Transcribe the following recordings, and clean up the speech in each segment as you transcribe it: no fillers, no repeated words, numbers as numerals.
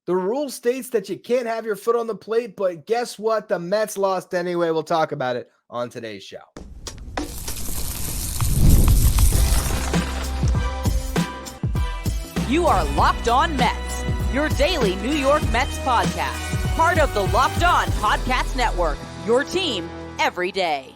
The rule states that you can't have your foot on the plate, but guess what? The Mets lost anyway. We'll talk about it on today's show. You are Locked On Mets, your daily New York Mets podcast. Part of the Locked On Podcast Network, your team every day.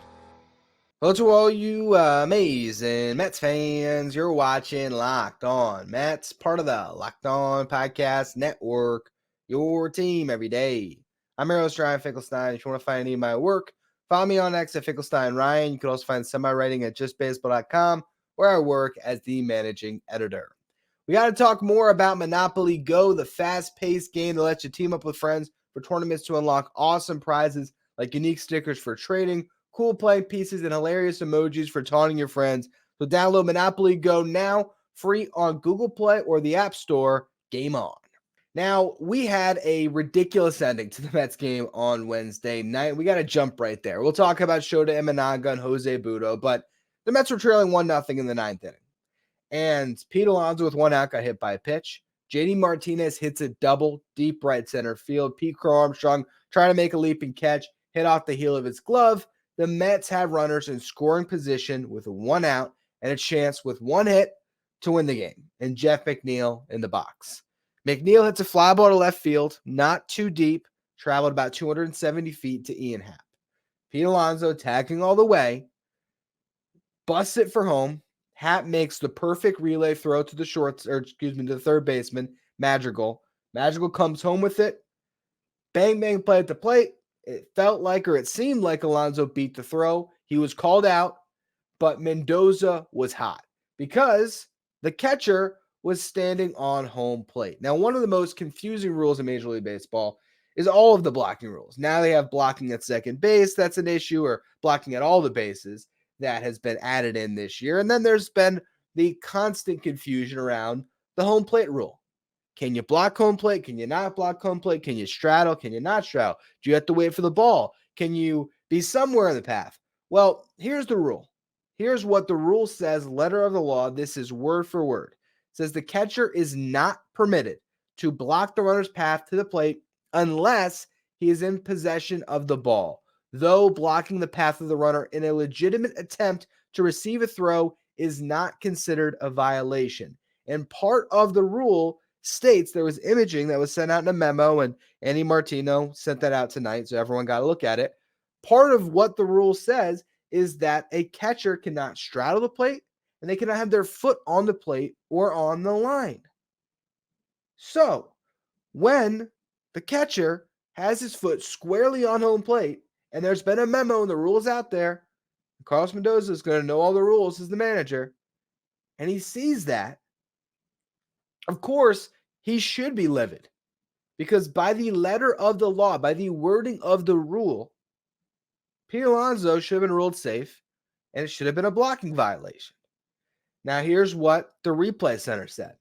Hello to all you amazing Mets fans. You're watching Locked On Mets, part of the Locked On Podcast Network, your team every day. I'm your host, Ryan Finkelstein. If you want to find any of my work, follow me on X at Finkelstein Ryan. You can also find semi-writing at justbaseball.com, where I work as the managing editor. We got to talk more about Monopoly Go, the fast-paced game that lets you team up with friends for tournaments to unlock awesome prizes like unique stickers for trading, cool playing pieces, and hilarious emojis for taunting your friends. So download Monopoly Go now, free on Google Play or the App Store. Game on. Now, we had a ridiculous ending to the Mets game on Wednesday night. We got to jump right there. We'll talk about Shota Imanaga and Jose Butto, but the Mets were trailing 1-0 in the ninth inning. And Pete Alonso with one out got hit by a pitch. JD Martinez hits a double deep right center field. Pete Crow Armstrong trying to make a leaping catch, hit off the heel of his glove. The Mets have runners in scoring position with one out and a chance with one hit to win the game. And Jeff McNeil in the box. McNeil hits a fly ball to left field, not too deep, traveled about 270 feet to Ian Happ. Pete Alonso tagging all the way, busts it for home. Happ makes the perfect relay throw to the third baseman, Madrigal. Madrigal comes home with it. Bang, bang, play at the plate. It seemed like Alonso beat the throw. He was called out, but Mendoza was hot because the catcher was standing on home plate. Now, one of the most confusing rules in Major League Baseball is all of the blocking rules. Now they have blocking at second base. That's an issue, or blocking at all the bases. That has been added in this year. And then there's been the constant confusion around the home plate rule. Can you block home plate? Can you not block home plate? Can you straddle? Can you not straddle? Do you have to wait for the ball? Can you be somewhere in the path? Well, here's the rule. Here's what the rule says, letter of the law. This is word for word. It says the catcher is not permitted to block the runner's path to the plate unless he is in possession of the ball, though blocking the path of the runner in a legitimate attempt to receive a throw is not considered a violation. And part of the rule states there was imaging that was sent out in a memo, and Andy Martino sent that out tonight, so everyone got to look at it. Part of what the rule says is that a catcher cannot straddle the plate, and they cannot have their foot on the plate or on the line. So, when the catcher has his foot squarely on home plate, and there's been a memo and the rules out there, Carlos Mendoza is going to know all the rules as the manager, and he sees that, of course, he should be livid. Because by the letter of the law, by the wording of the rule, Pete Alonso should have been ruled safe, and it should have been a blocking violation. Now, here's what the replay center said.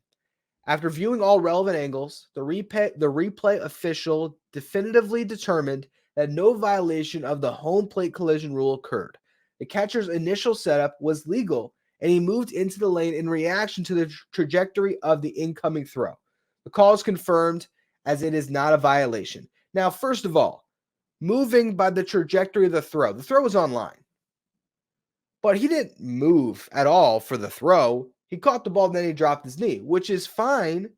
After viewing all relevant angles, the replay official definitively determined that no violation of the home plate collision rule occurred. The catcher's initial setup was legal, and he moved into the lane in reaction to the trajectory of the incoming throw. The call is confirmed as it is not a violation. Now, first of all, moving by the trajectory of the throw was on line. But he didn't move at all for the throw. He caught the ball, and then he dropped his knee, which is fine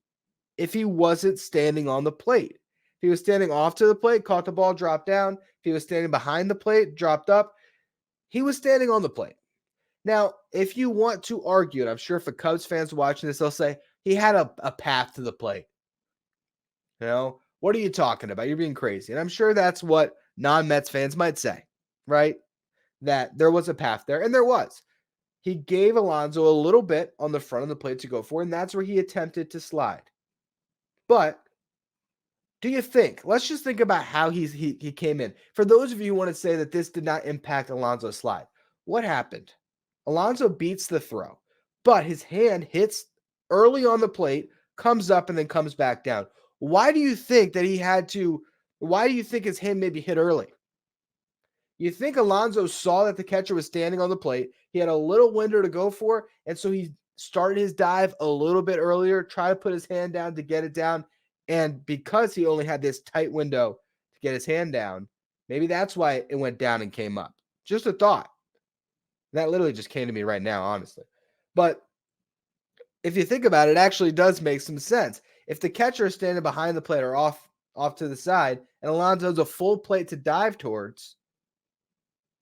if he wasn't standing on the plate. If he was standing off to the plate, caught the ball, dropped down. If he was standing behind the plate, dropped up. He was standing on the plate. Now, if you want to argue, and I'm sure if a Cubs fan's watching this, they'll say, he had a path to the plate. You know, what are you talking about? You're being crazy. And I'm sure that's what non-Mets fans might say, right? That there was a path there, and there was. He gave Alonso a little bit on the front of the plate to go for, and that's where he attempted to slide. But do you think, let's just think about how he came in. For those of you who want to say that this did not impact Alonso's slide, what happened? Alonso beats the throw, but his hand hits early on the plate, comes up, and then comes back down. Why do you think that why do you think his hand maybe hit early? You think Alonso saw that the catcher was standing on the plate. He had a little window to go for, and so he started his dive a little bit earlier, try to put his hand down to get it down. And because he only had this tight window to get his hand down, maybe that's why it went down and came up. Just a thought. That literally just came to me right now, honestly. But if you think about it, it actually does make some sense. If the catcher is standing behind the plate or off to the side, and Alonso has a full plate to dive towards,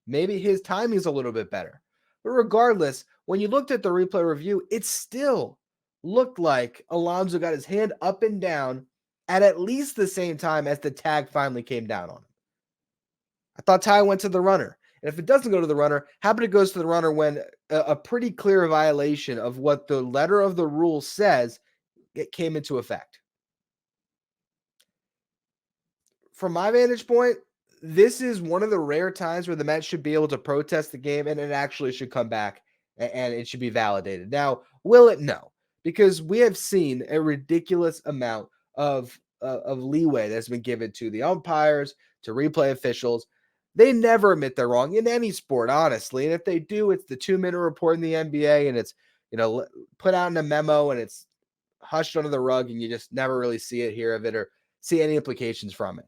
maybe his timing is a little bit better. But regardless, when you looked at the replay review, it still looked like Alonso got his hand up and down at least the same time as the tag finally came down on him. I thought Ty went to the runner. And if it doesn't go to the runner, how about it goes to the runner when a pretty clear violation of what the letter of the rule says it came into effect? From my vantage point, this is one of the rare times where the Mets should be able to protest the game and it actually should come back and it should be validated. Now, will it? No, because we have seen a ridiculous amount of leeway that's been given to the umpires, to replay officials. They never admit they're wrong in any sport, honestly. And if they do, it's the 2-minute report in the NBA and it's, put out in a memo and it's hushed under the rug and you just never really see it, hear of it, or see any implications from it.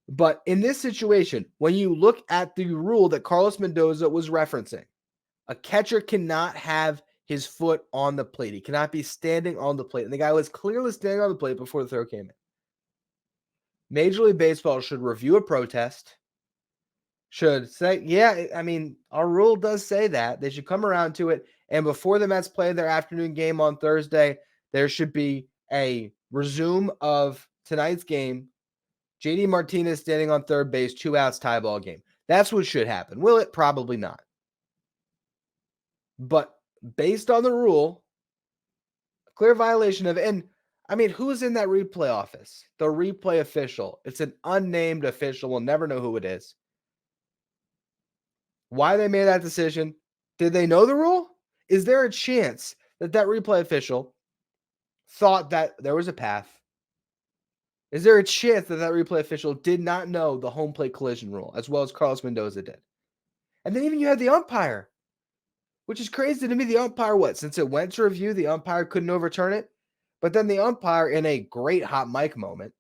But in this situation, when you look at the rule that Carlos Mendoza was referencing, a catcher cannot have his foot on the plate. He cannot be standing on the plate. And the guy was clearly standing on the plate before the throw came in. Major League Baseball should review a protest, should say, yeah, I mean, our rule does say that. They should come around to it. And before the Mets play their afternoon game on Thursday, there should be a resume of tonight's game. JD Martinez standing on third base, 2 outs, tie ball game. That's what should happen. Will it? Probably not. But based on the rule, a clear violation of it. And I mean, who's in that replay office? The replay official. It's an unnamed official. We'll never know who it is. Why they made that decision? Did they know the rule? Is there a chance that replay official thought that there was a path? Is there a chance that replay official did not know the home plate collision rule as well as Carlos Mendoza did? And then even you had the umpire, which is crazy to me. The umpire, since it went to review, the umpire couldn't overturn it. But then the umpire, in a great hot mic moment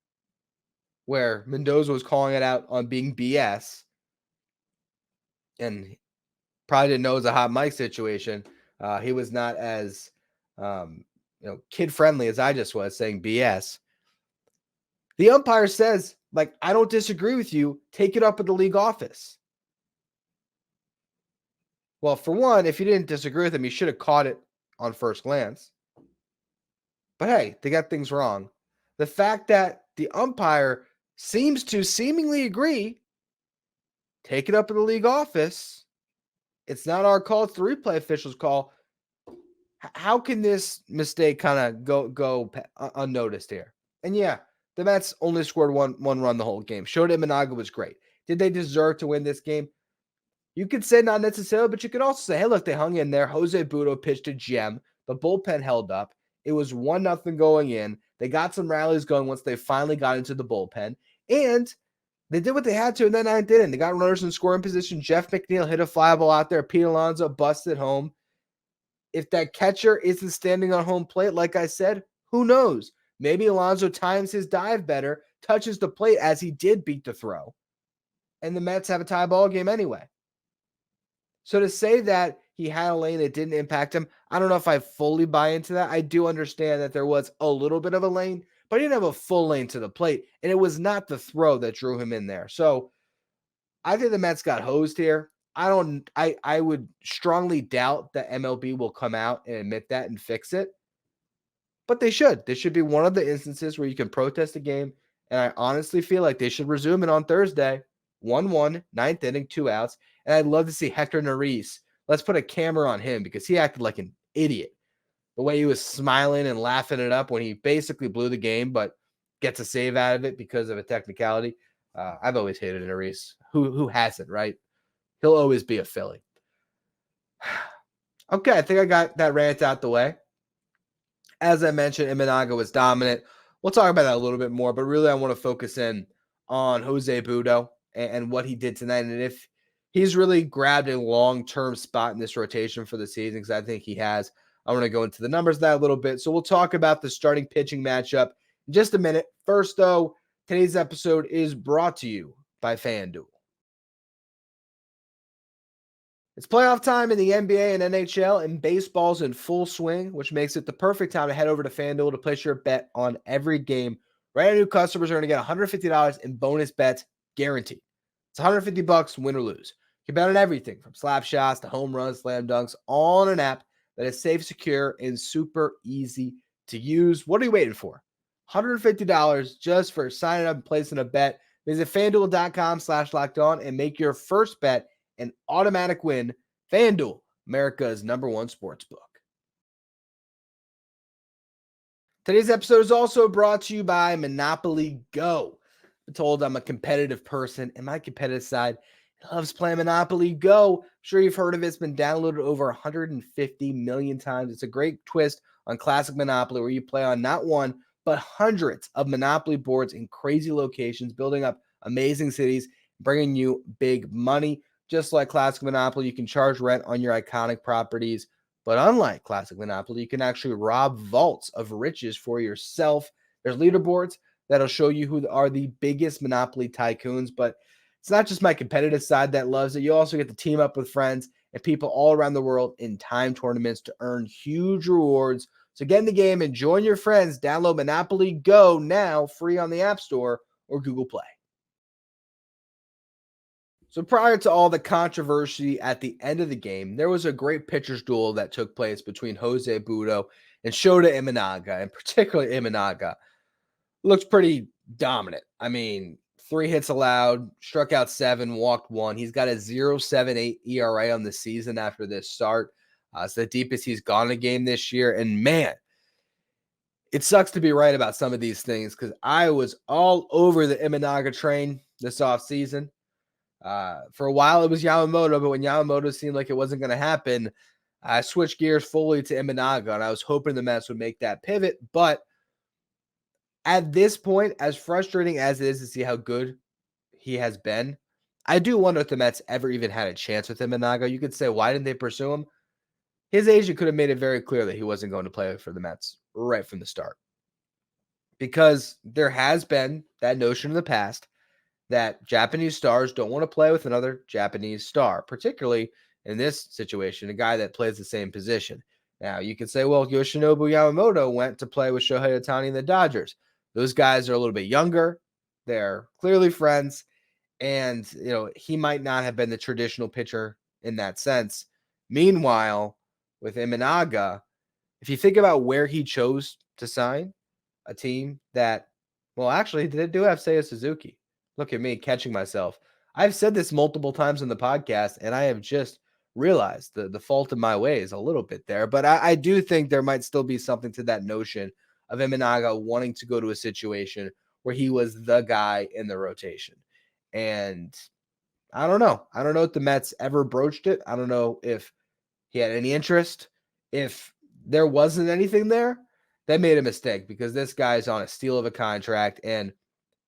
where Mendoza was calling it out on being BS and probably didn't know it was a hot mic situation, he was not as kid-friendly as I just was saying BS. The umpire says, I don't disagree with you. Take it up at the league office. Well, for one, if you didn't disagree with him, you should have caught it on first glance. But hey, they got things wrong. The fact that the umpire seems to seemingly agree, take it up at the league office. It's not our call. It's the replay official's call. How can this mistake kind of go unnoticed here? And yeah, the Mets only scored one run the whole game. Shota Imanaga was great. Did they deserve to win this game? You could say not necessarily, but you could also say, hey, look, they hung in there. Jose Butto pitched a gem. The bullpen held up. It was 1-0 going in. They got some rallies going once they finally got into the bullpen. And they did what they had to, and then I didn't. They got runners in scoring position. Jeff McNeil hit a fly ball out there. Pete Alonso busted home. If that catcher isn't standing on home plate, like I said, who knows? Maybe Alonso times his dive better, touches the plate as he did beat the throw, and the Mets have a tie ball game anyway. So to say that he had a lane that didn't impact him, I don't know if I fully buy into that. I do understand that there was a little bit of a lane, but he didn't have a full lane to the plate, and it was not the throw that drew him in there. So I think the Mets got hosed here. I would strongly doubt that MLB will come out and admit that and fix it. But they should. This should be one of the instances where you can protest a game. And I honestly feel like they should resume it on Thursday. 1-1, 9th inning, 2 outs. And I'd love to see Hector Neris. Let's put a camera on him because he acted like an idiot. The way he was smiling and laughing it up when he basically blew the game, but gets a save out of it because of a technicality. I've always hated Neris. Who hasn't, right? He'll always be a Philly. Okay, I think I got that rant out the way. As I mentioned, Imanaga was dominant. We'll talk about that a little bit more, but really I want to focus in on Jose Butto and what he did tonight. And if he's really grabbed a long-term spot in this rotation for the season, because I think he has. I want to go into the numbers of that a little bit. So we'll talk about the starting pitching matchup in just a minute. First, though, today's episode is brought to you by FanDuel. It's playoff time in the NBA and NHL, and baseball's in full swing, which makes it the perfect time to head over to FanDuel to place your bet on every game. Brand new customers are going to get $150 in bonus bets guaranteed. It's $150 win or lose. You can bet on everything from slap shots to home runs, slam dunks, all on an app that is safe, secure, and super easy to use. What are you waiting for? $150 just for signing up and placing a bet. Visit FanDuel.com/lockedon and make your first bet an automatic win. FanDuel, America's #1 sportsbook. Today's episode is also brought to you by Monopoly Go. I'm told I'm a competitive person, and my competitive side loves playing Monopoly Go. I'm sure you've heard of it. It's been downloaded over 150 million times. It's a great twist on classic Monopoly where you play on not one, but hundreds of Monopoly boards in crazy locations, building up amazing cities, bringing you big money. Just like classic Monopoly, you can charge rent on your iconic properties. But unlike classic Monopoly, you can actually rob vaults of riches for yourself. There's leaderboards that'll show you who are the biggest Monopoly tycoons. But it's not just my competitive side that loves it. You also get to team up with friends and people all around the world in time tournaments to earn huge rewards. So get in the game and join your friends. Download Monopoly Go now, free on the App Store or Google Play. So prior to all the controversy at the end of the game, there was a great pitcher's duel that took place between Jose Butto and Shota Imanaga, and particularly Imanaga looks pretty dominant. I mean, 3 hits allowed, struck out 7, walked 1. He's got a 0.78 ERA on the season after this start. It's the deepest he's gone a game this year. And man, it sucks to be right about some of these things because I was all over the Imanaga train this offseason. For a while, it was Yamamoto, but when Yamamoto seemed like it wasn't going to happen, I switched gears fully to Imanaga, and I was hoping the Mets would make that pivot. But at this point, as frustrating as it is to see how good he has been, I do wonder if the Mets ever even had a chance with Imanaga. You could say, why didn't they pursue him? His agent could have made it very clear that he wasn't going to play for the Mets right from the start. Because there has been that notion in the past that Japanese stars don't want to play with another Japanese star, particularly in this situation, a guy that plays the same position. Now, you can say, well, Yoshinobu Yamamoto went to play with Shohei Ohtani and the Dodgers. Those guys are a little bit younger. They're clearly friends. And, he might not have been the traditional pitcher in that sense. Meanwhile, with Imanaga, if you think about where he chose to sign, a team that, well, actually, they do have Seiya Suzuki. Look at me catching myself. I've said this multiple times in the podcast, and I have just realized the fault of my ways a little bit there. But I do think there might still be something to that notion of Imanaga wanting to go to a situation where he was the guy in the rotation. And I don't know. I don't know if the Mets ever broached it. I don't know if he had any interest. If there wasn't anything there, they made a mistake because this guy's on a steal of a contract, and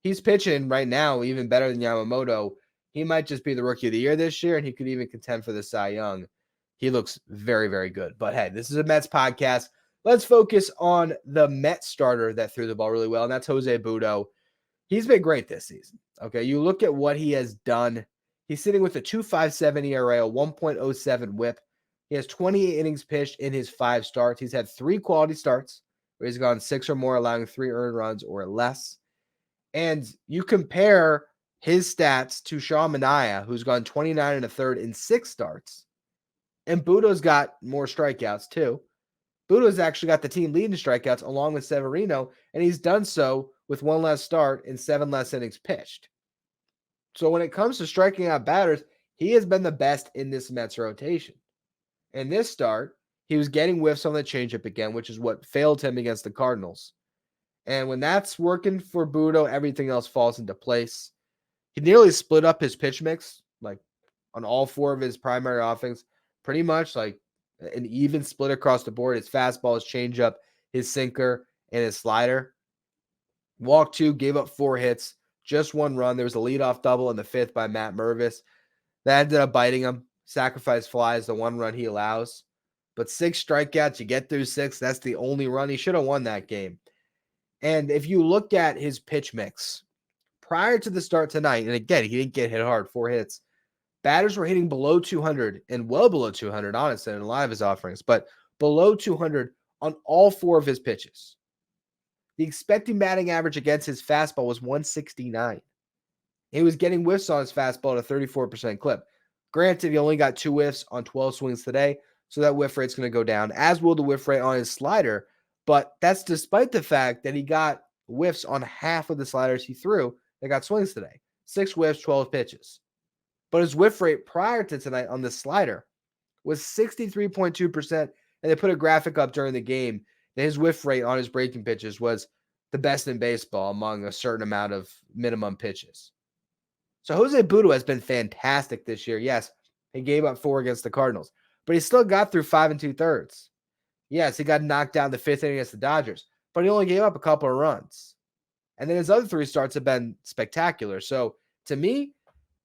he's pitching right now even better than Yamamoto. He might just be the rookie of the year this year, and he could even contend for the Cy Young. He looks very, very good. But hey, this is a Mets podcast. Let's focus on the Mets starter that threw the ball really well, and that's Jose Butto. He's been great this season. Okay, you look at what he has done. He's sitting with a 2.57 ERA, a 1.07 WHIP. He has 28 innings pitched in his 5 starts. He's had 3 quality starts where he's gone 6 or more, allowing 3 earned runs or less. And you compare his stats to Sean Manaea, who's gone 29 1/3 in 6 starts. And Butto's got more strikeouts too. Butto's actually got the team leading strikeouts along with Severino, and he's done so with 1 less start and 7 less innings pitched. So when it comes to striking out batters, he has been the best in this Mets rotation. In this start, he was getting whiffs on the changeup again, which is what failed him against the Cardinals. And when that's working for Butto, everything else falls into place. He nearly split up his pitch mix, like on all 4 of his primary offense, pretty much like an even split across the board. His fastball, his changeup, his sinker, and his slider. Walked 2, gave up 4 hits, just 1 run. There was a leadoff double in the 5th by Matt Mervis. That ended up biting him. Sacrifice flies, the 1 run he allows. But 6 strikeouts, you get through 6. That's the only run. He should have won that game. And if you look at his pitch mix prior to the start tonight, and again, he didn't get hit hard, 4 hits. Batters were hitting below 200 and well below 200, honestly, in a lot of his offerings, but below 200 on all 4 of his pitches. The expected batting average against his fastball was 169. He was getting whiffs on his fastball at a 34% clip. Granted, he only got 2 whiffs on 12 swings today, so that whiff rate's going to go down, as will the whiff rate on his slider. But that's despite the fact that he got whiffs on half of the sliders he threw that got swings today. 6 whiffs, 12 pitches. But his whiff rate prior to tonight on the slider was 63.2%. And they put a graphic up during the game that his whiff rate on his breaking pitches was the best in baseball among a certain amount of minimum pitches. So Jose Butto has been fantastic this year. Yes, he gave up 4 against the Cardinals, but he still got through 5 2/3. Yes, he got knocked down the 5th inning against the Dodgers, but he only gave up a couple of runs. And then his other 3 starts have been spectacular. So to me,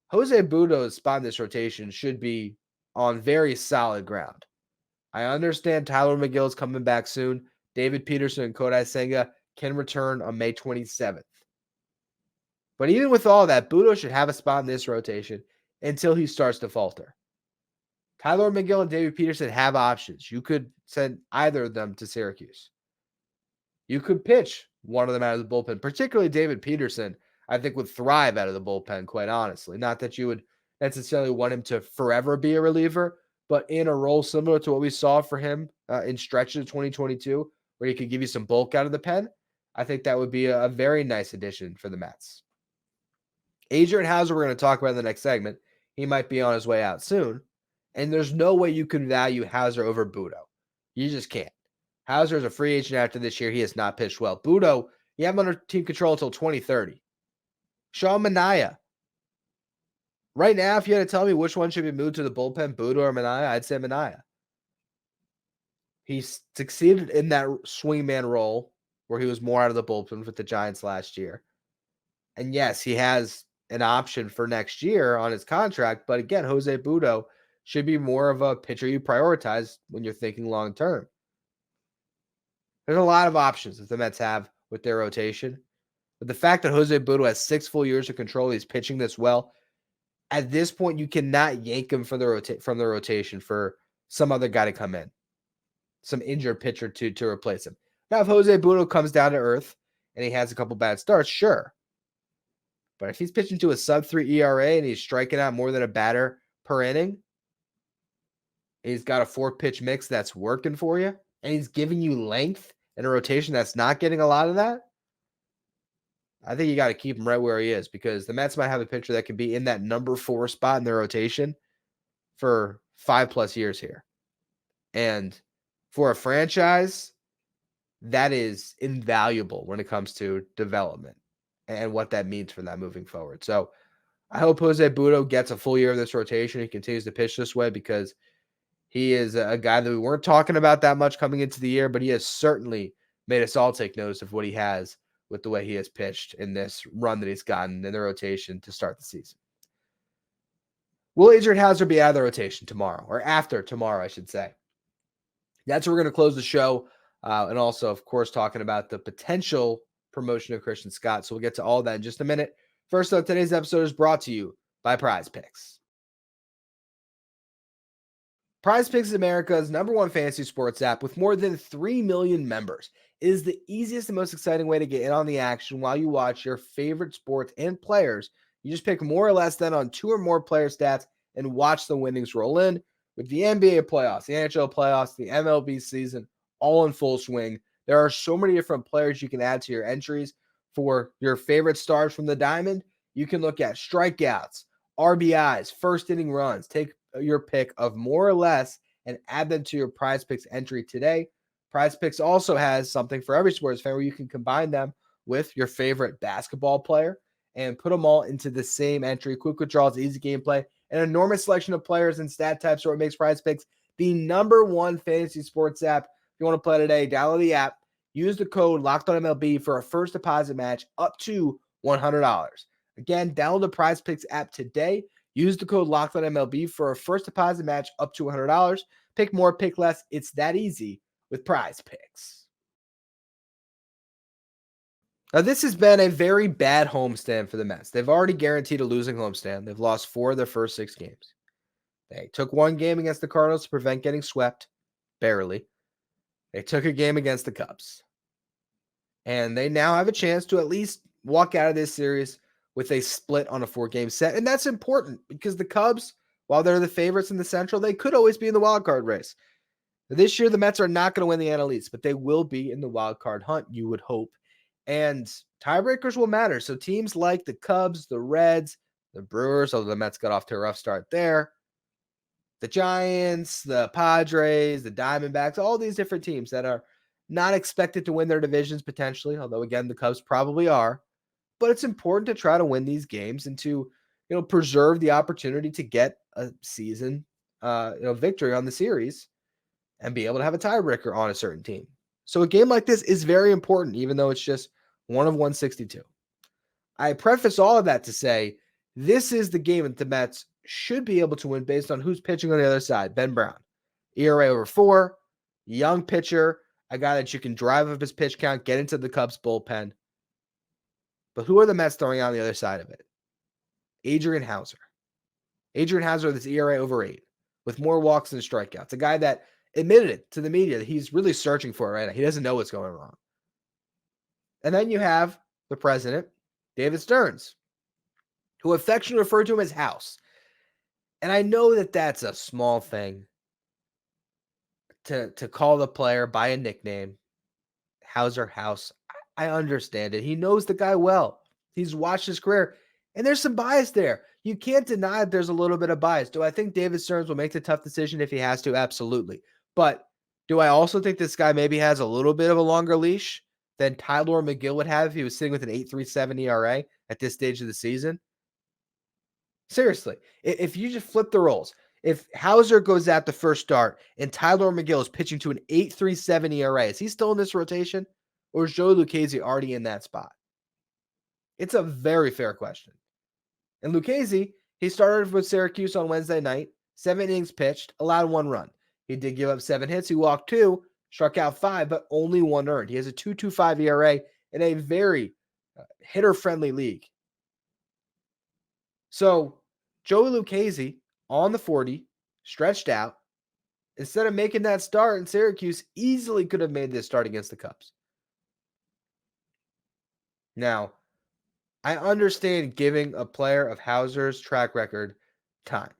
Jose Butto's spot in this rotation should be on very solid ground. I understand Tyler McGill is coming back soon. David Peterson and Kodai Senga can return on May 27th. But even with all that, Butto should have a spot in this rotation until he starts to falter. Tyler McGill and David Peterson have options. You could send either of them to Syracuse. You could pitch one of them out of the bullpen, particularly David Peterson, I think would thrive out of the bullpen, quite honestly. Not that you would necessarily want him to forever be a reliever, but in a role similar to what we saw for him in stretches of 2022, where he could give you some bulk out of the pen, I think that would be a very nice addition for the Mets. Adrian Houser, we're going to talk about in the next segment. He might be on his way out soon. And there's no way you can value Houser over Butto. You just can't. Houser is a free agent after this year. He has not pitched well. Butto, you have him under team control until 2030. Sean Manaea. Right now, if you had to tell me which one should be moved to the bullpen, Butto or Manaea, I'd say Manaea. He succeeded in that swingman role where he was more out of the bullpen with the Giants last year. And yes, he has an option for next year on his contract. But again, Jose Butto should be more of a pitcher you prioritize when you're thinking long term. There's a lot of options that the Mets have with their rotation. But the fact that Jose Butto has 6 full years of control, he's pitching this well, at this point, you cannot yank him from the rotation for some other guy to come in, some injured pitcher to replace him. Now, if Jose Butto comes down to earth and he has a couple bad starts, sure. But if he's pitching to a sub-3 ERA and he's striking out more than a batter per inning, he's got a 4-pitch mix that's working for you, and he's giving you length in a rotation that's not getting a lot of that, I think you got to keep him right where he is, because the Mets might have a pitcher that can be in that number 4 spot in their rotation for 5+ years here. And for a franchise, that is invaluable when it comes to development and what that means for that moving forward. So I hope Jose Butto gets a full year of this rotation. He continues to pitch this way, because he is a guy that we weren't talking about that much coming into the year, but he has certainly made us all take notice of what he has with the way he has pitched in this run that he's gotten in the rotation to start the season. Will Adrian Houser be out of the rotation tomorrow, or after tomorrow, I should say? That's where we're going to close the show. And also, of course, talking about the potential promotion of Christian Scott. So we'll get to all that in just a minute. First up, today's episode is brought to you by Prize Picks. Prize Picks is America's #1 fantasy sports app with more than 3 million members. It is the easiest and most exciting way to get in on the action while you watch your favorite sports and players. You just pick more or less than on 2 or more player stats and watch the winnings roll in. With the NBA playoffs, the NHL playoffs, the MLB season all in full swing, there are so many different players you can add to your entries. For your favorite stars from the diamond, you can look at strikeouts, RBIs, first inning runs. Take your pick of more or less and add them to your Prize Picks entry today. Prize Picks also has something for every sports fan where you can combine them with your favorite basketball player and put them all into the same entry. Quick withdrawals, easy gameplay, an enormous selection of players and stat types are what makes Prize Picks the #1 fantasy sports app. If you want to play today, download the app, use the code LOCKEDONMLB for a first deposit match up to $100. Again, download the Prize Picks app today. Use the code LOCKEDONMLB for a first deposit match up to $100. Pick more, pick less. It's that easy with Prize Picks. Now, this has been a very bad homestand for the Mets. They've already guaranteed a losing homestand. They've lost 4 of their first 6 games. They took 1 game against the Cardinals to prevent getting swept, barely. They took a game against the Cubs. And they now have a chance to at least walk out of this series with a split on a 4-game set. And that's important because the Cubs, while they're the favorites in the Central, they could always be in the wild card race. This year, the Mets are not going to win the NL East, but they will be in the wild card hunt, you would hope. And tiebreakers will matter. So teams like the Cubs, the Reds, the Brewers, although the Mets got off to a rough start there, the Giants, the Padres, the Diamondbacks, all these different teams that are not expected to win their divisions potentially, although again, the Cubs probably are. But it's important to try to win these games and to, preserve the opportunity to get a season, victory on the series and be able to have a tiebreaker on a certain team. So a game like this is very important, even though it's just one of 162. I preface all of that to say this is the game that the Mets should be able to win based on who's pitching on the other side. Ben Brown, ERA over 4, young pitcher, a guy that you can drive up his pitch count, get into the Cubs bullpen. But who are the Mets throwing on the other side of it? Adrian Houser. Adrian Houser with his ERA over 8, with more walks than strikeouts. A guy that admitted it to the media that he's really searching for it right now. He doesn't know what's going wrong. And then you have the president, David Stearns, who affectionately referred to him as House. And I know that that's a small thing to call the player by a nickname, Houser House. I understand it. He knows the guy well. He's watched his career, and there's some bias there. You can't deny that there's a little bit of bias. Do I think David Stearns will make the tough decision if he has to? Absolutely. But do I also think this guy maybe has a little bit of a longer leash than Tyler McGill would have if he was sitting with an 8.37 ERA at this stage of the season? Seriously, if you just flip the roles, if Houser goes out the first start and Tyler McGill is pitching to an 8.37 ERA, is he still in this rotation? Or is Joey Lucchesi already in that spot? It's a very fair question. And Lucchesi, he started with Syracuse on Wednesday night, 7 innings pitched, allowed 1 run. He did give up 7 hits. He walked 2, struck out 5, but only 1 earned. He has a 2.25 ERA in a very hitter-friendly league. So Joey Lucchesi on the 40, stretched out, instead of making that start in Syracuse, easily could have made this start against the Cubs. Now, I understand giving a player of Houser's track record time,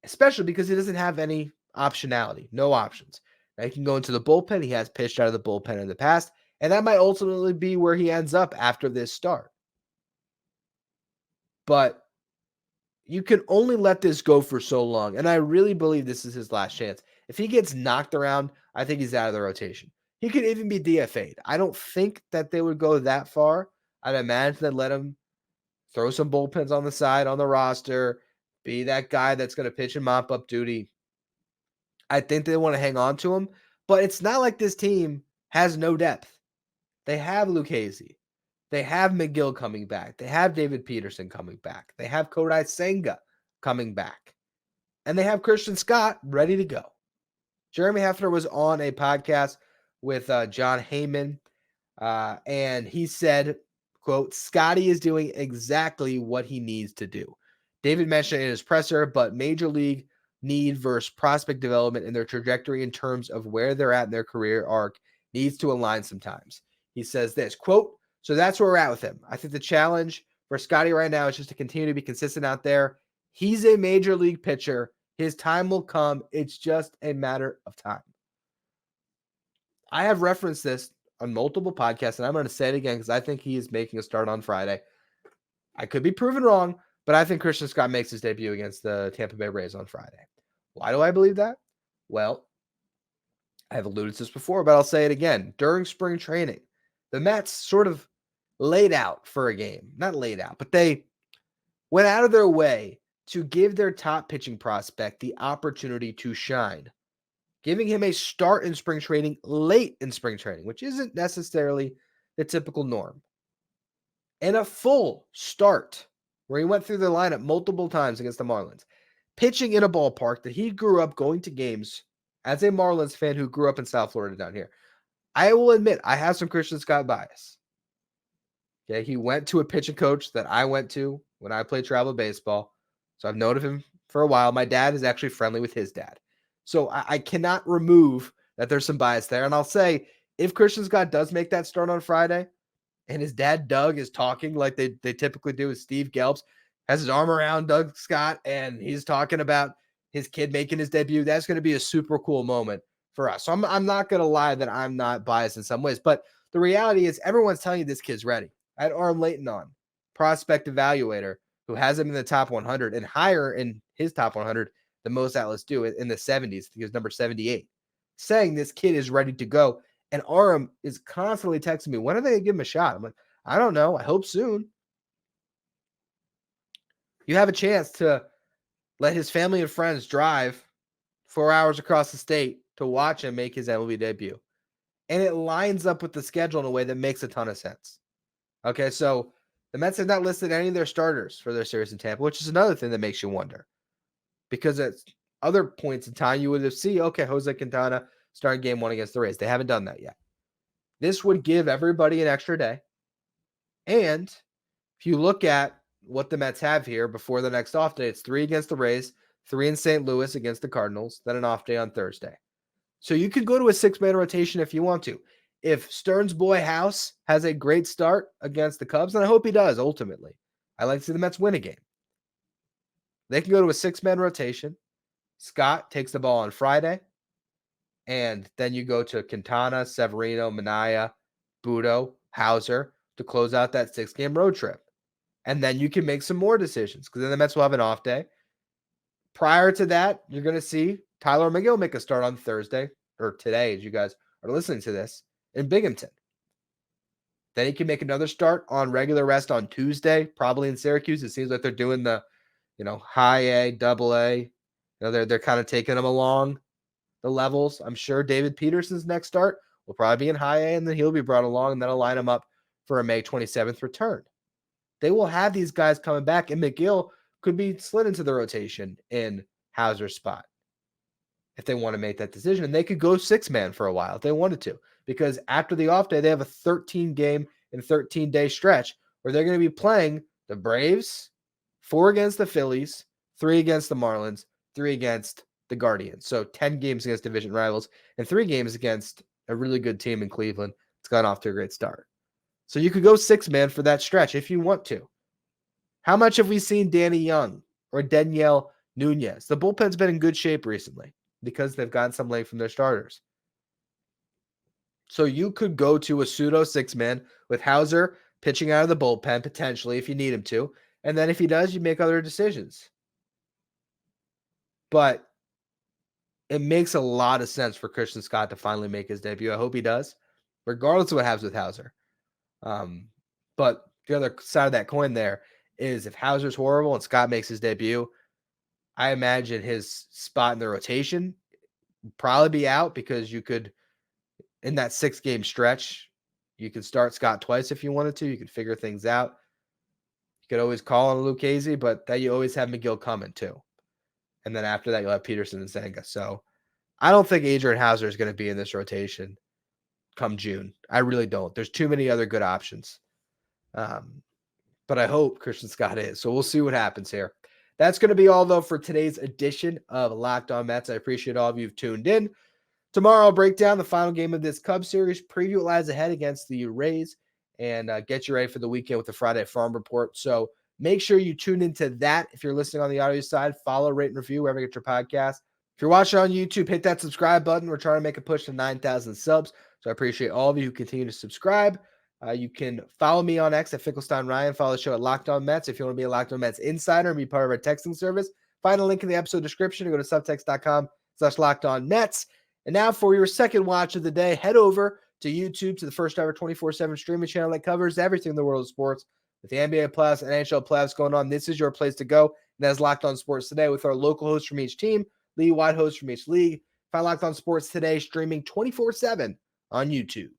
especially because he doesn't have any optionality, no options. Now, he can go into the bullpen. He has pitched out of the bullpen in the past, and that might ultimately be where he ends up after this start. But you can only let this go for so long, and I really believe this is his last chance. If he gets knocked around, I think he's out of the rotation. He could even be DFA'd. I don't think that they would go that far. I'd imagine they'd let him throw some bullpens on the side on the roster, be that guy that's going to pitch and mop up duty. I think they want to hang on to him, but it's not like this team has no depth. They have Lucchesi. They have McGill coming back. They have David Peterson coming back. They have Kodai Senga coming back. And they have Christian Scott ready to go. Jeremy Hefner was on a podcast with John Heyman, and he said, quote, Scotty is doing exactly what he needs to do. David mentioned it in his presser, but major league need versus prospect development and their trajectory in terms of where they're at in their career arc needs to align sometimes. He says this, quote, so that's where we're at with him. I think the challenge for Scotty right now is just to continue to be consistent out there. He's a major league pitcher. His time will come. It's just a matter of time. I have referenced this on multiple podcasts, and I'm going to say it again because I think he is making a start on Friday. I could be proven wrong, but I think Christian Scott makes his debut against the Tampa Bay Rays on Friday. Why do I believe that? Well, I have alluded to this before, but I'll say it again. During spring training, the Mets sort of laid out for a game. Not laid out, but they went out of their way to give their top pitching prospect the opportunity to shine, giving him a start in spring training late in spring training, which isn't necessarily the typical norm, and a full start where he went through the lineup multiple times against the Marlins, pitching in a ballpark that he grew up going to games as a Marlins fan who grew up in South Florida down here. I will admit I have some Christian Scott bias. Okay, he went to a pitching coach that I went to when I played travel baseball. So I've known of him for a while. My dad is actually friendly with his dad. So I cannot remove that there's some bias there. And I'll say, if Christian Scott does make that start on Friday, and his dad Doug is talking like they typically do with Steve Gelbs, has his arm around Doug Scott, and he's talking about his kid making his debut, that's going to be a super cool moment for us. So I'm not going to lie that I'm not biased in some ways, but the reality is everyone's telling you this kid's ready. I had Aram Layton on, prospect evaluator, who has him in the top 100 and higher in his top 100 than most outlets do in the 70s. He was number 78, saying this kid is ready to go. And Aram is constantly texting me, when are they going to give him a shot? I'm like, I don't know. I hope soon. You have a chance to let his family and friends drive 4 hours across the state to watch him make his MLB debut. And it lines up with the schedule in a way that makes a ton of sense. Okay, so the Mets have not listed any of their starters for their series in Tampa, which is another thing that makes you wonder. Because at other points in time, you would have seen, okay, Jose Quintana starting game 1 against the Rays. They haven't done that yet. This would give everybody an extra day. And if you look at what the Mets have here before the next off day, it's 3 against the Rays, 3 in St. Louis against the Cardinals, then an off day on Thursday. So you could go to a 6-man rotation if you want to. If Stearns' boy House has a great start against the Cubs, and I hope he does ultimately, I like to see the Mets win a game. They can go to a 6-man rotation. Scott takes the ball on Friday, and then you go to Quintana, Severino, Minaya, Butto, Houser to close out that 6-game road trip. And then you can make some more decisions because then the Mets will have an off day. Prior to that, you're going to see Tyler McGill make a start on Thursday, or today as you guys are listening to this, in Binghamton. Then he can make another start on regular rest on Tuesday, probably in Syracuse. It seems like they're doing the, high A, double A. They're kind of taking them along the levels. I'm sure David Peterson's next start will probably be in high A, and then he'll be brought along, and then I'll line him up for a May 27th return. They will have these guys coming back, and McGill could be slid into the rotation in Houser's spot if they want to make that decision. And they could go 6-man for a while if they wanted to, because after the off day, they have a 13-game and 13-day stretch where they're going to be playing the Braves, 4 against the Phillies, 3 against the Marlins, 3 against the Guardians. So 10 games against division rivals and 3 games against a really good team in Cleveland. It's gotten off to a great start. So you could go 6-man for that stretch if you want to. How much have we seen Danny Young or Danielle Nunez? The bullpen's been in good shape recently because they've gotten some length from their starters. So you could go to a pseudo 6-man with Houser pitching out of the bullpen potentially if you need him to. And then if he does, you make other decisions. But it makes a lot of sense for Christian Scott to finally make his debut. I hope he does, regardless of what happens with Houser. But the other side of that coin there is if Houser's horrible and Scott makes his debut, I imagine his spot in the rotation would probably be out because you could, in that 6-game stretch, you could start Scott twice if you wanted to. You could figure things out. You could always call on Lucchesi, but that you always have McGill coming too. And then after that, you'll have Peterson and Senga. So I don't think Adrian Houser is going to be in this rotation come June. I really don't. There's too many other good options. But I hope Christian Scott is. So we'll see what happens here. That's going to be all, though, for today's edition of Locked On Mets. I appreciate all of you who've tuned in. Tomorrow, I'll break down the final game of this Cubs series, preview what lies ahead against the Rays, and get you ready for the weekend with the Friday Farm Report. So make sure you tune into that. If you're listening on the audio side, follow, rate, and review wherever you get your podcast. If you're watching on YouTube, hit that subscribe button. We're trying to make a push to 9,000 subs. So I appreciate all of you who continue to subscribe. You can follow me on X at Finkelstein Ryan. Follow the show at Locked On Mets. If you want to be a Locked On Mets insider and be part of our texting service, find a link in the episode description and go to subtext.com/LockedOnMets. And now for your second watch of the day, head over to YouTube to the first ever 24/7 streaming channel that covers everything in the world of sports. With the NBA playoffs and NHL playoffs going on, this is your place to go. And that's Locked On Sports Today with our local hosts from each team, league-wide hosts from each league. Find Locked On Sports Today streaming 24/7 on YouTube.